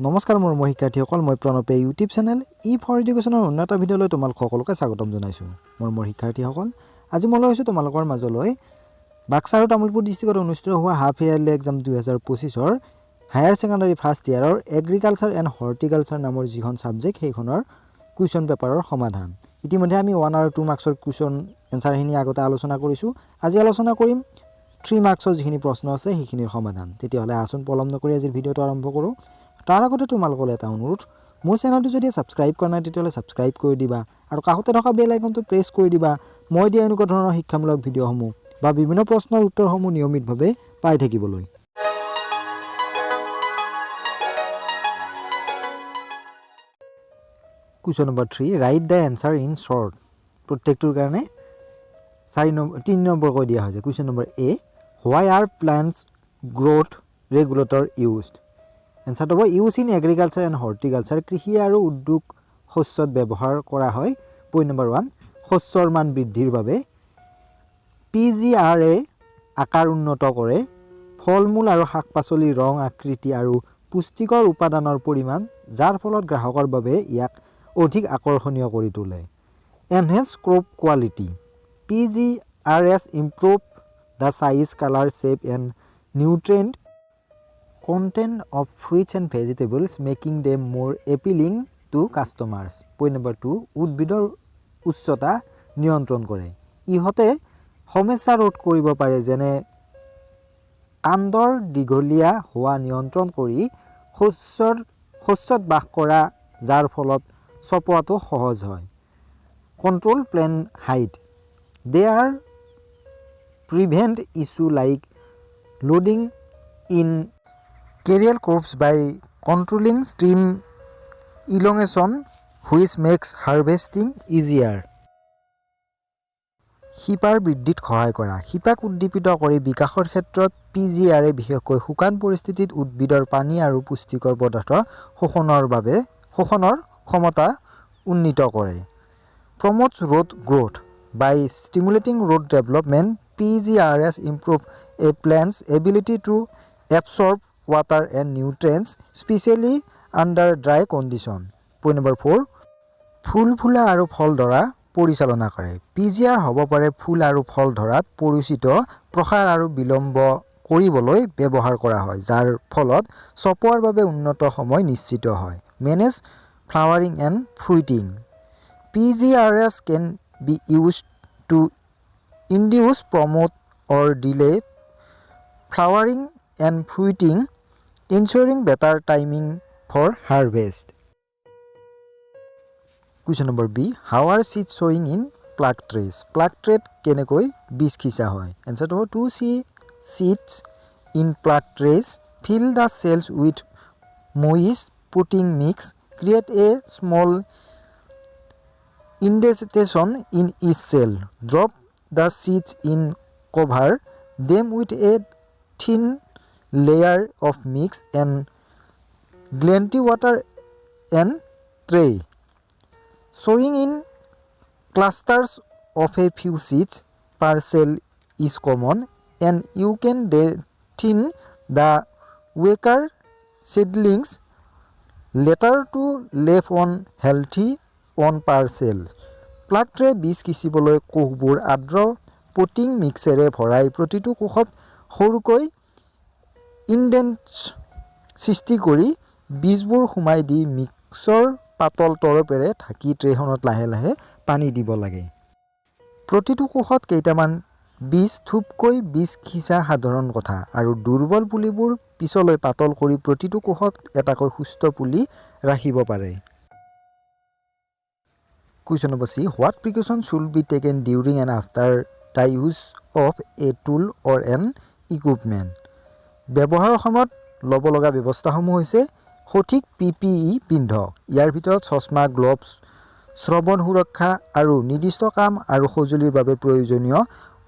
নমস্কাৰ মোৰ শিক্ষাৰ্থীসকল মই প্ৰণৱে ইউটিউব চেনেল ফৰ এডুকেশ্যনৰ উন্নত ভিডিঅ'লৈ তোমালোক সকলোকে স্বাগতম জনাইছোঁ মোৰ শিক্ষাৰ্থীসকল আজি মই লৈ আহিছোঁ তোমালোকৰ মাজলৈ বাক্সা আৰু তামুলপুৰ ডিষ্ট্ৰিক্টত অনুষ্ঠিত হোৱা হাফ ইয়াৰলি এক্সাম 2025ৰ হায়াৰ ছেকেণ্ডাৰী ফাৰ্ষ্ট ইয়াৰৰ এগ্ৰিকালচাৰ এণ্ড হৰ্টিকালচাৰ নামৰ যিখন ছাবজেক্ট সেইখনৰ কুৱেশ্যন পেপাৰৰ সমাধান ইতিমধ্যে আমি 1 আৰু 2 মাৰ্কছৰ কুৱেশ্যন এনসাৰখিনি আগতে আলোচনা কৰিছোঁ আজি আলোচনা কৰিম 3 মাৰ্কছৰ যিখিনি প্ৰশ্ন আছে সেইখিনিৰ সমাধান তেতিয়াহ'লে আসুন পলম নকৰি আজিৰ ভিডিঅ'টো আৰম্ভ কৰোঁ তাৰ আগতে তোমালোকলৈ এটা অনুৰোধ মোৰ চেনেলটো যদি সাবস্ক্ৰাইব কৰা নাই তেতিয়াহ'লে সাবস্ক্ৰাইব কৰি দিবা আৰু কাষতে থকা বেল আইকনটো প্ৰেছ কৰি দিবা মই দিয়া এনেকুৱা ধৰণৰ শিক্ষামূলক ভিডিঅ'সমূহ বা বিভিন্ন প্ৰশ্নৰ উত্তৰসমূহ নিয়মিতভাৱে পাই থাকিবলৈ Question number 3 write the answer in short প্ৰত্যেকটোৰ কাৰণে 3 নম্বৰ কৈ দিয়া হৈছে Question number A why are plants growth regulator used Answer to use in agriculture and horticulture কৃষি আৰু উদ্যোগ শস্যত ব্যৱহাৰ কৰা হয় Point number 1 শস্যৰ মান বৃদ্ধিৰ বাবে PGRA আকাৰ উন্নত কৰে ফলমূল আৰু শাক-পাচলি ৰং আকৃতি আৰু পুষ্টিকৰ উপাদানৰ পৰিমাণ যাৰ ফলত গ্ৰাহকৰ বাবে ইয়াক অধিক আকৰ্ষণীয় কৰি তোলে Enhance crop quality PGRS improve the size color shape and nutrient content of fruits and vegetables making them more appealing to customers Point number 2 উদ্ভিদৰ উচ্চতা নিয়ন্ত্ৰণ কৰে ইহতে সমস্যা ৰোধ কৰিব পাৰে যেনে কাণ্ডৰ দীঘলীয়া হোৱা নিয়ন্ত্ৰণ কৰি শস্যত বাস কৰা যাৰ ফলত চপোৱাটো সহজ হয় control plant height they are prevent issue like loading in cereal crops by controlling stream elongation which makes harvesting easier হিপাৰ বৃদ্ধিত সহায় কৰা হিপাক উদ্দীপিত কৰি বিকাশৰ ক্ষেত্ৰত পিজিআৰে বিশেষকৈ শুকান পৰিস্থিতিত উদ্ভিদৰ পানী আৰু পুষ্টিকৰ পদাৰ্থ শোষণৰ ক্ষমতা উন্নীত কৰে promotes root growth by stimulating root development PGRS improve a plant's ability to absorb water and nutrients especially under dry condition Point number 4 ফুল ফুলা আৰু ফল ধৰা পৰিচালনা কৰে পিজিআৰ হ'ব পাৰে ফুল আৰু ফল ধৰাত পৰিচিত প্ৰসাৰ আৰু বিলম্ব কৰিবলৈ ব্যৱহাৰ কৰা হয় যাৰ ফলত চপোৱাৰ বাবে উন্নত সময় নিশ্চিত হয় manage flowering and fruiting PGRS can be used to induce promote or delay flowering and fruiting ensuring better timing for harvest Question number B how are seeds sowing in plug trays plug tray কেনেকৈ বীজ খিচা হয় Answer to 2 seeds in plug trays fill the cells with moist potting mix create a small indentation in each cell drop the seeds in cover them with a thin layer of mix and plenty water and tray sowing in clusters of a few seeds per cell is common and you can thin the weaker seedlings later to leave on healthy on per cell plug tray বীজ কিচিবলৈ কোষবোৰ আদ্ৰ potting মিক্সেৰে ভৰাই প্ৰতিটো কোষত সৰুকৈ ইনডেন্টছ সৃষ্টি কৰি বীজবোৰ সুমাই দি মিক্সৰ পাতল তৰপেৰে ঢাকি ট্ৰেখনত লাহে লাহে পানী দিব লাগে প্ৰতিটো কোষত কেইটামান বীজ থুপকৈ বীজ খিচা সাধাৰণ কথা আৰু দুৰ্বল পুলিবোৰ পিছলৈ পাতল কৰি প্ৰতিটো কোষত এটাকৈ সুস্থ পুলি ৰাখিব পাৰে Question number C what precaution should be taken during and after the use of a tool or an equipment ব্যৱহাৰৰ সময়ত ল'ব লগা ব্যৱস্থাসমূহ হৈছে সঠিক PPE পিন্ধক ইয়াৰ ভিতৰত চশমা গ্লোভছ শ্ৰৱণ সুৰক্ষা আৰু নিৰ্দিষ্ট কাম আৰু সঁজুলিৰ বাবে প্ৰয়োজনীয়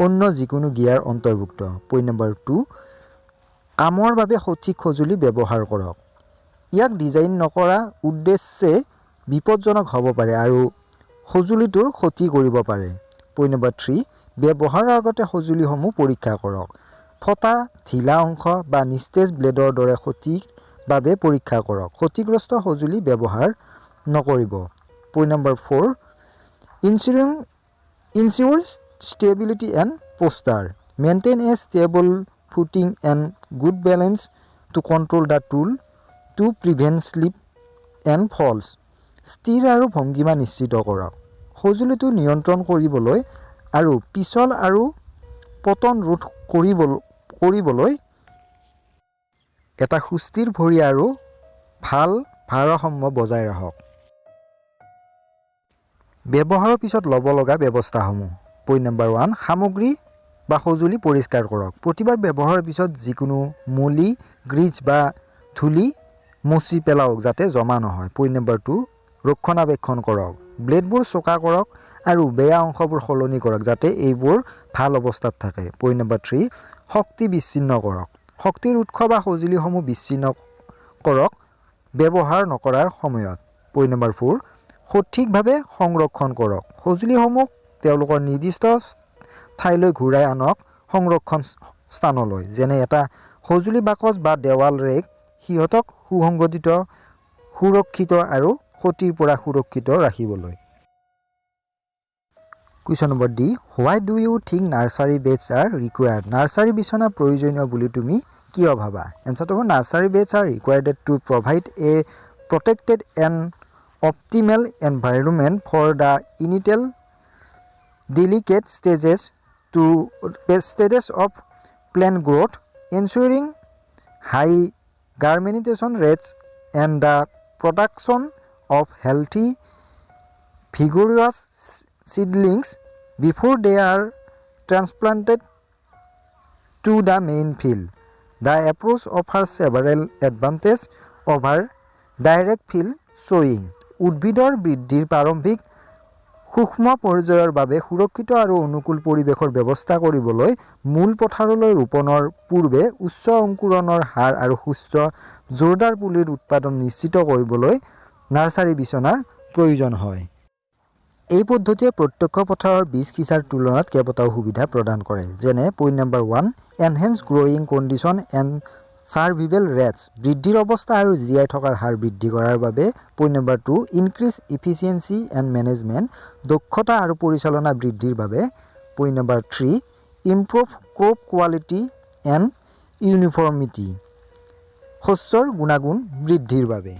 অন্য যিকোনো গিয়াৰ অন্তৰ্ভুক্ত Point number 2 কামৰ বাবে সঠিক সঁজুলি ব্যৱহাৰ কৰক ইয়াক ডিজাইন নকৰা উদ্দেশ্যে বিপদজনক হ'ব পাৰে আৰু সঁজুলিটোৰ ক্ষতি কৰিব পাৰে Point number 3 ব্যৱহাৰৰ আগতে সঁজুলিসমূহ পৰীক্ষা কৰক ফটা ঢিলা অংশ বা নিস্তেজ ব্লেডৰ দৰে সঠিক বাবে পৰীক্ষা কৰক ক্ষতিগ্ৰস্ত সঁজুলি ব্যৱহাৰ নকৰিব point number 4 ensure stability and posture maintain a stable footing and good balance to control the tool to prevent slip and falls স্থিৰ আৰু ভংগীমা নিশ্চিত কৰক সঁজুলিটো নিয়ন্ত্ৰণ কৰিবলৈ আৰু পিছল আৰু পতন ৰোধ কৰিবলৈ এটা সুস্থিৰ ভৰি আৰু ভাল ভাৰসাম্য বজাই ৰাখক ব্যৱহাৰৰ পিছত ল'ব লগা ব্যৱস্থাসমূহ পইণ্ট নম্বৰ 1 সামগ্ৰী বা সঁজুলি পৰিষ্কাৰ কৰক প্ৰতিবাৰ ব্যৱহাৰৰ পিছত যিকোনো মলি গ্ৰিজ বা ধূলি মচি পেলাওক যাতে জমা নহয় পইণ্ট নম্বৰ 2 ৰক্ষণাবেক্ষণ কৰক ব্লেডবোৰ চোকা কৰক আৰু বেয়া অংশবোৰ সলনি কৰক যাতে এইবোৰ ভাল অৱস্থাত থাকে পইণ্ট নম্বৰ 3 শক্তি বিচ্ছিন্ন কৰক শক্তিৰ উৎস বা সঁজুলিসমূহ বিচ্ছিন্ন কৰক ব্যৱহাৰ নকৰাৰ সময়ত পইণ্ট নম্বৰ 4 সঠিকভাৱে সংৰক্ষণ কৰক সঁজুলিসমূহ তেওঁলোকৰ নিৰ্দিষ্ট ঠাইলৈ ঘূৰাই আনক সংৰক্ষণ স্থানলৈ যেনে এটা সঁজুলি বাকচ বা দেৱাল ৰেক সিহঁতক সুসংগঠিত সুৰক্ষিত আৰু ক্ষতিৰ পৰা সুৰক্ষিত ৰাখিবলৈ question number D why do you think nursery beds are required nursery বিচনা প্ৰয়োজনীয় বুলি তুমি কিয় ভাবা এনচাৰটো হ'ব nursery beds are required to provide a protected and optimal environment for the initial delicate stages of plant growth, ensuring high germination rates and the production of healthy, vigorous seedlings before they are transplanted to the main field. The approach offers several advantages over direct field sowing. উদ্ভিদৰ বৃদ্ধিৰ প্ৰাৰম্ভিক সূক্ষ্ম পৰ্যায়ৰ বাবে সুৰক্ষিত আৰু অনুকূল পৰিৱেশৰ ব্যৱস্থা কৰিবলৈ মূল পথাৰলৈ ৰোপণৰ পূৰ্বে উচ্চ অংকুৰণৰ হাৰ আৰু সুস্থ জোৰদাৰ পুলিৰ উৎপাদন নিশ্চিত কৰিবলৈ নাৰ্চাৰী বিচনাৰ প্ৰয়োজন হয় এই পদ্ধতিয়ে প্ৰত্যক্ষ পথাৰৰ বীজ সিঁচাৰ তুলনাত কেইবাটাও সুবিধা প্ৰদান কৰে যেনে point number 1 enhance growing condition and survival rates বৃদ্ধিৰ অৱস্থা আৰু জীয়াই থকাৰ হাৰ বৃদ্ধি কৰাৰ বাবে point number 2 increase efficiency and management দক্ষতা আৰু পৰিচালনা বৃদ্ধিৰ বাবে point number 3 improve crop quality and uniformity শস্যৰ গুণাগুণ বৃদ্ধিৰ বাবে